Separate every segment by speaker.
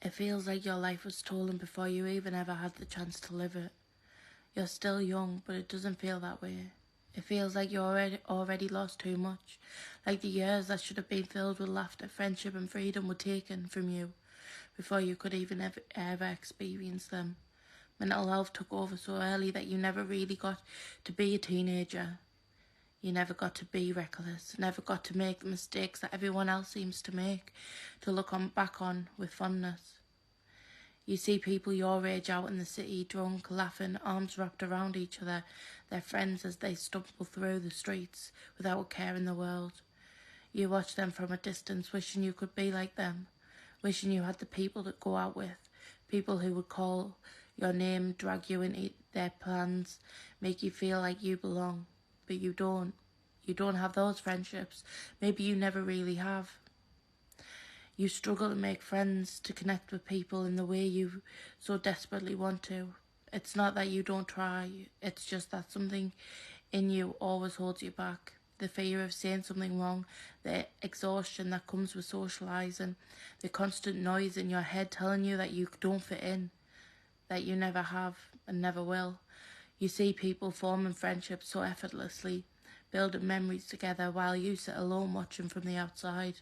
Speaker 1: It feels like your life was stolen before you even ever had the chance to live it. You're still young, but it doesn't feel that way. It feels like you already lost too much, like the years that should have been filled with laughter, friendship and freedom were taken from you before you could even ever experience them. Mental health took over so early that you never really got to be a teenager. You never got to be reckless, never got to make the mistakes that everyone else seems to make, to look back on with fondness. You see people your age out in the city, drunk, laughing, arms wrapped around each other, their friends as they stumble through the streets without a care in the world. You watch them from a distance, wishing you could be like them, wishing you had the people to go out with, people who would call your name, drag you into their plans, make you feel like you belong. But you don't. You don't have those friendships. Maybe you never really have. You struggle to make friends, to connect with people in the way you so desperately want to. It's not that you don't try, it's just that something in you always holds you back. The fear of saying something wrong, the exhaustion that comes with socialising, the constant noise in your head telling you that you don't fit in, that you never have and never will. You see people forming friendships so effortlessly, building memories together while you sit alone watching from the outside.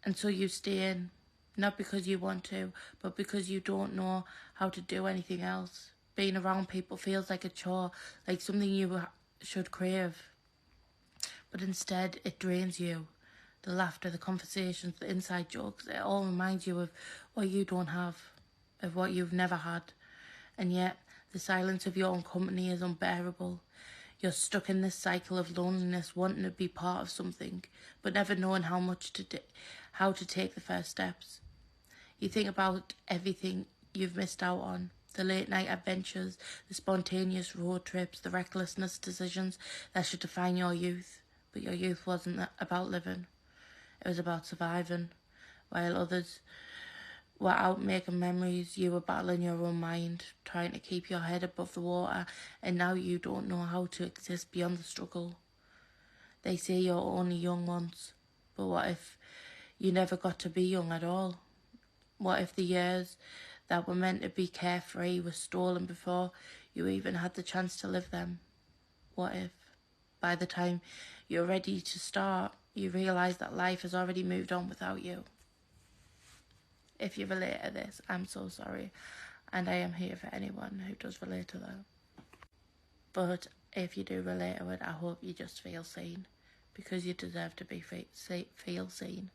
Speaker 1: And so you stay in, not because you want to, but because you don't know how to do anything else. Being around people feels like a chore, like something you should crave. But instead, it drains you. The laughter, the conversations, the inside jokes, it all reminds you of what you don't have, of what you've never had. And yet, the silence of your own company is unbearable. You're stuck in this cycle of loneliness, wanting to be part of something, but never knowing how to take the first steps. You think about everything you've missed out on, the late night adventures, the spontaneous road trips, the recklessness decisions that should define your youth. But your youth wasn't about living. It was about surviving. While others were out making memories, you were battling your own mind, trying to keep your head above the water, and now you don't know how to exist beyond the struggle. They say you're only young once, but what if you never got to be young at all? What if the years that were meant to be carefree were stolen before you even had the chance to live them? What if, by the time you're ready to start, you realise that life has already moved on without you? If you relate to this, I'm so sorry, and I am here for anyone who does relate to that. But if you do relate to it, I hope you just feel seen, because you deserve to feel seen.